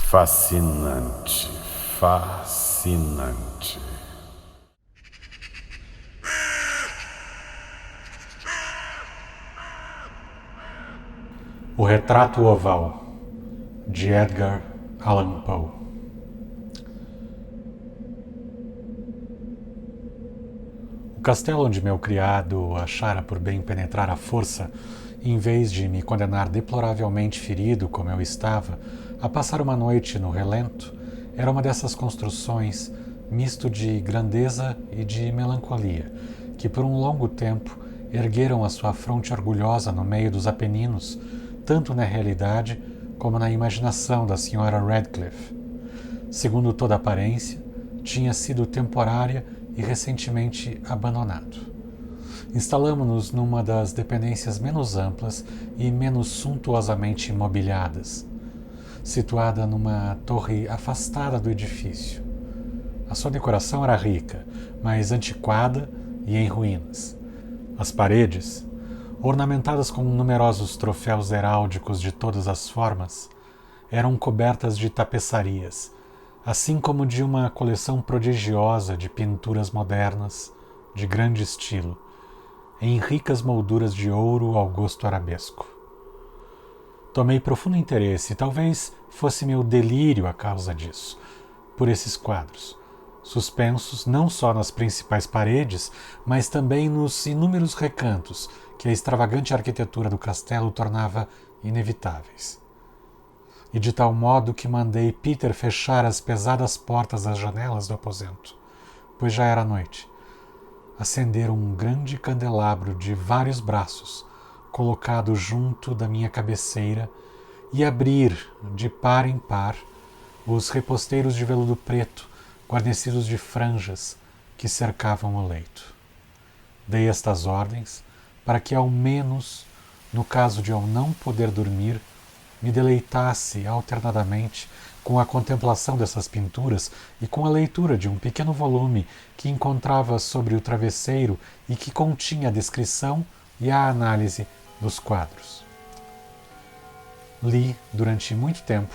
Fascinante, fascinante. O Retrato Oval, de Edgar Allan Poe. O castelo onde meu criado achara por bem penetrar à força, em vez de me condenar deploravelmente ferido como eu estava, a passar uma noite no relento, era uma dessas construções, misto de grandeza e de melancolia, que por um longo tempo ergueram a sua fronte orgulhosa no meio dos Apeninos, tanto na realidade como na imaginação da Sra. Radcliffe. Segundo toda aparência, tinha sido temporária e recentemente abandonado. Instalamo-nos numa das dependências menos amplas e menos suntuosamente mobiliadas, situada numa torre afastada do edifício. A sua decoração era rica, mas antiquada e em ruínas. As paredes, ornamentadas com numerosos troféus heráldicos de todas as formas, eram cobertas de tapeçarias, assim como de uma coleção prodigiosa de pinturas modernas, de grande estilo, em ricas molduras de ouro ao gosto arabesco. Tomei profundo interesse, e talvez fosse meu delírio a causa disso, por esses quadros, suspensos não só nas principais paredes, mas também nos inúmeros recantos que a extravagante arquitetura do castelo tornava inevitáveis. E de tal modo que mandei Peter fechar as pesadas portas das janelas do aposento, pois já era noite. Acender um grande candelabro de vários braços, colocado junto da minha cabeceira, e abrir, de par em par, os reposteiros de veludo preto, guarnecidos de franjas, que cercavam o leito. Dei estas ordens para que, ao menos, no caso de eu não poder dormir, me deleitasse alternadamente com a contemplação dessas pinturas e com a leitura de um pequeno volume que encontrava sobre o travesseiro e que continha a descrição e a análise dos quadros. Li durante muito tempo.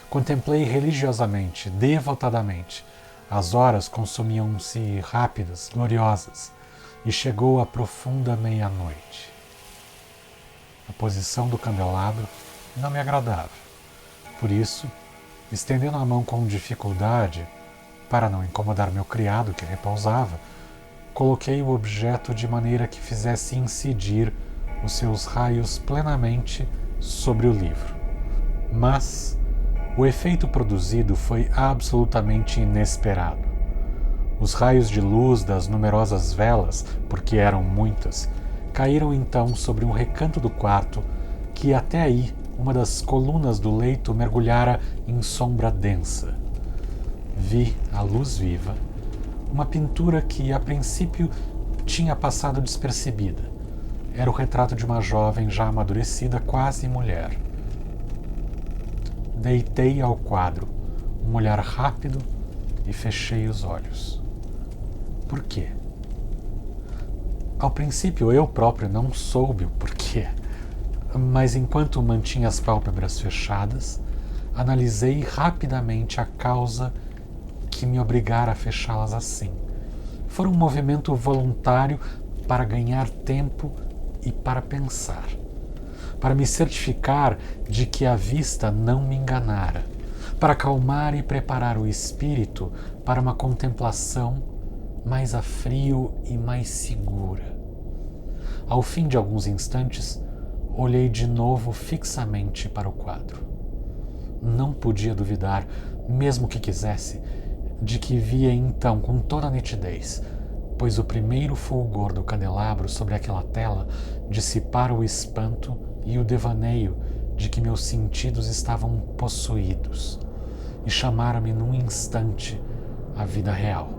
Contemplei religiosamente, devotadamente. As horas consumiam-se rápidas, gloriosas, e chegou a profunda meia-noite. A posição do candelabro não me agradava. Por isso, estendendo a mão com dificuldade, para não incomodar meu criado que repousava, coloquei o objeto de maneira que fizesse incidir os seus raios plenamente sobre o livro. Mas o efeito produzido foi absolutamente inesperado. Os raios de luz das numerosas velas, porque eram muitas, caíram então sobre um recanto do quarto que até aí uma das colunas do leito mergulhara em sombra densa. Vi, à luz viva, uma pintura que a princípio tinha passado despercebida. Era o retrato de uma jovem já amadurecida, quase mulher. Deitei ao quadro um olhar rápido e fechei os olhos. Por quê? Ao princípio eu próprio não soube o porquê, mas enquanto mantinha as pálpebras fechadas, analisei rapidamente a causa que me obrigara a fechá-las assim. Foi um movimento voluntário para ganhar tempo e para pensar, para me certificar de que a vista não me enganara, para acalmar e preparar o espírito para uma contemplação mais a frio e mais segura. Ao fim de alguns instantes, olhei de novo fixamente para o quadro. Não podia duvidar, mesmo que quisesse, de que via então com toda a nitidez, pois o primeiro fulgor do candelabro sobre aquela tela dissipara o espanto e o devaneio de que meus sentidos estavam possuídos e chamara-me num instante à vida real.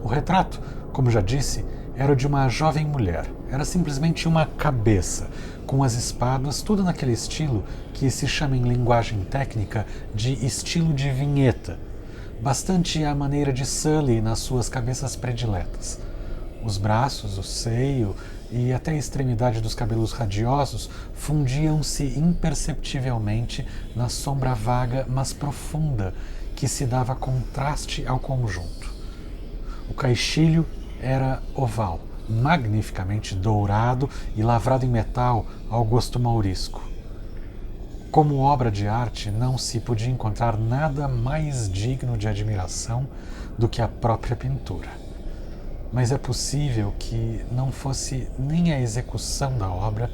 O retrato, como já disse, era de uma jovem mulher. Era simplesmente uma cabeça, com as espáduas, tudo naquele estilo que se chama em linguagem técnica de estilo de vinheta, bastante à maneira de Sully nas suas cabeças prediletas. Os braços, o seio e até a extremidade dos cabelos radiosos fundiam-se imperceptivelmente na sombra vaga, mas profunda, que se dava contraste ao conjunto. O caixilho era oval, magnificamente dourado e lavrado em metal ao gosto mourisco. Como obra de arte, não se podia encontrar nada mais digno de admiração do que a própria pintura. Mas é possível que não fosse nem a execução da obra,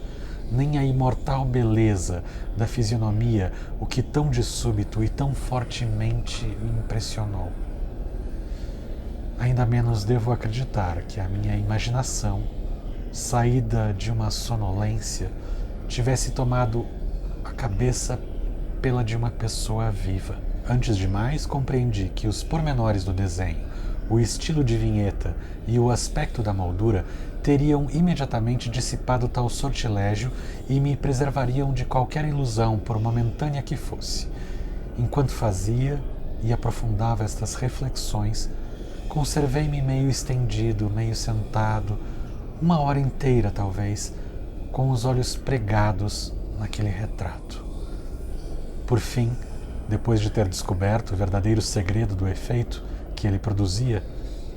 nem a imortal beleza da fisionomia o que tão de súbito e tão fortemente me impressionou. Ainda menos devo acreditar que a minha imaginação, saída de uma sonolência, tivesse tomado a cabeça pela de uma pessoa viva. Antes de mais, compreendi que os pormenores do desenho, o estilo de vinheta e o aspecto da moldura teriam imediatamente dissipado tal sortilégio e me preservariam de qualquer ilusão, por momentânea que fosse. Enquanto fazia e aprofundava estas reflexões, conservei-me meio estendido, meio sentado, uma hora inteira talvez, com os olhos pregados naquele retrato. Por fim, depois de ter descoberto o verdadeiro segredo do efeito que ele produzia,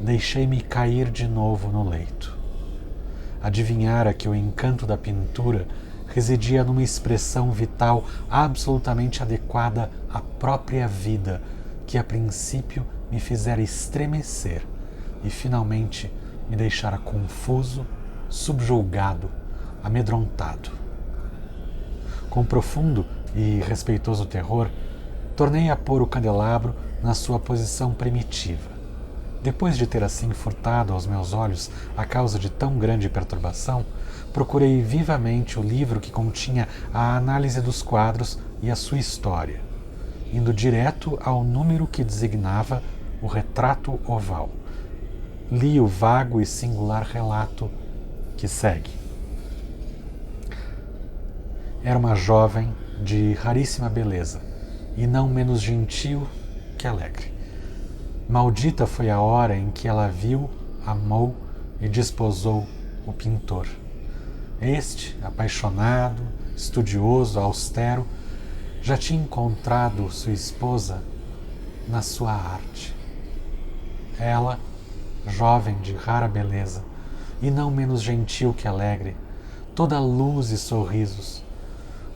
deixei-me cair de novo no leito. Adivinhara que o encanto da pintura residia numa expressão vital absolutamente adequada à própria vida, que a princípio me fizera estremecer e finalmente me deixara confuso, subjugado, amedrontado. Com profundo e respeitoso terror, tornei a pôr o candelabro na sua posição primitiva. Depois de ter assim furtado aos meus olhos a causa de tão grande perturbação, procurei vivamente o livro que continha a análise dos quadros e a sua história, indo direto ao número que designava o retrato oval. Li o vago e singular relato que segue. Era uma jovem de raríssima beleza, e não menos gentil que alegre. Maldita foi a hora em que ela viu, amou e desposou o pintor. Este, apaixonado, estudioso, austero, já tinha encontrado sua esposa na sua arte. Ela, jovem de rara beleza, e não menos gentil que alegre, toda luz e sorrisos,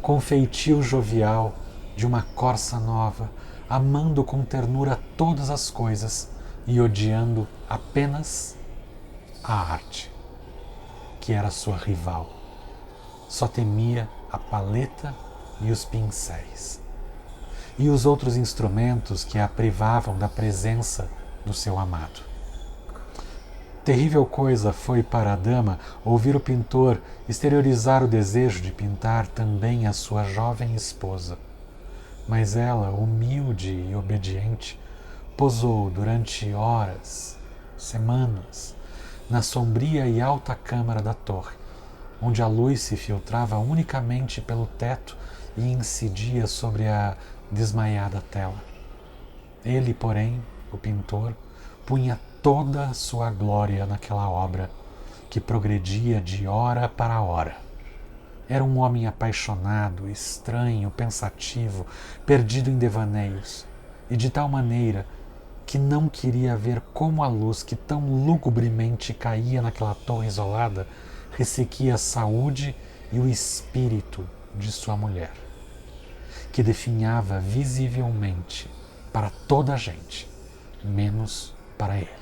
com feitio jovial de uma corça nova, amando com ternura todas as coisas e odiando apenas a arte, que era sua rival. Só temia a paleta e os pincéis, e os outros instrumentos que a privavam da presença do seu amado. Terrível coisa foi para a dama ouvir o pintor exteriorizar o desejo de pintar também a sua jovem esposa. Mas ela, humilde e obediente, posou durante horas, semanas, na sombria e alta câmara da torre, onde a luz se filtrava unicamente pelo teto e incidia sobre a desmaiada tela. Ele, porém, o pintor, punha toda a sua glória naquela obra, que progredia de hora para hora. Era um homem apaixonado, estranho, pensativo, perdido em devaneios, e de tal maneira que não queria ver como a luz que tão lugubremente caía naquela torre isolada ressequia a saúde e o espírito de sua mulher, que definhava visivelmente para toda a gente, menos para ele.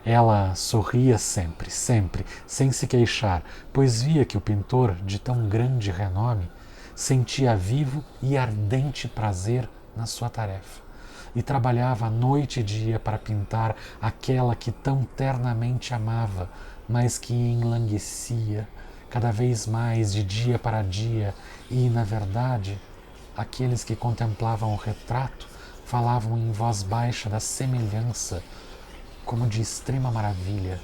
Ela sorria sempre, sempre, sem se queixar, pois via que o pintor, de tão grande renome, sentia vivo e ardente prazer na sua tarefa, e trabalhava noite e dia para pintar aquela que tão ternamente amava, mas que enlanguecia cada vez mais de dia para dia, e, na verdade, aqueles que contemplavam o retrato falavam em voz baixa da semelhança, como de extrema maravilha,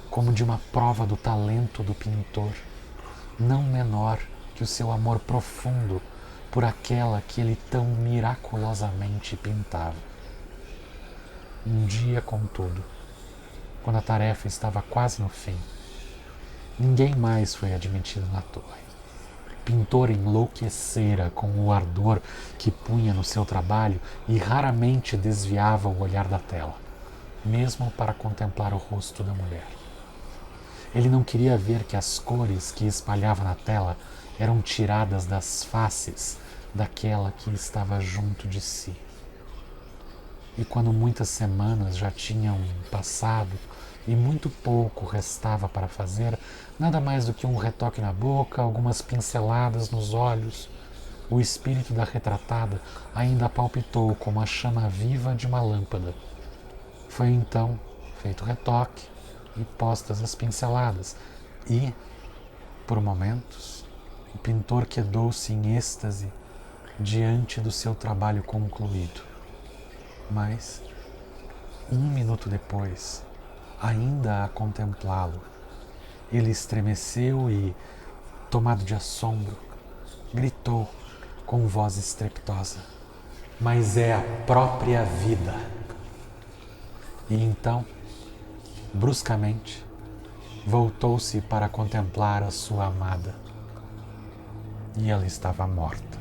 como de uma prova do talento do pintor, não menor que o seu amor profundo por aquela que ele tão miraculosamente pintava. Um dia, contudo, quando a tarefa estava quase no fim. Ninguém mais foi admitido na torre. O pintor enlouquecera com o ardor que punha no seu trabalho e raramente desviava o olhar da tela, mesmo para contemplar o rosto da mulher. Ele não queria ver que as cores que espalhava na tela eram tiradas das faces daquela que estava junto de si. E quando muitas semanas já tinham passado e muito pouco restava para fazer, nada mais do que um retoque na boca, algumas pinceladas nos olhos, o espírito da retratada ainda palpitou como a chama viva de uma lâmpada. Foi então feito o retoque e postas as pinceladas, e, por momentos, o pintor quedou-se em êxtase diante do seu trabalho concluído. Mas, 1 minuto depois, ainda a contemplá-lo, ele estremeceu e, tomado de assombro, gritou com voz estrepitosa: "Mas é a própria vida!" E então, bruscamente, voltou-se para contemplar a sua amada. E ela estava morta.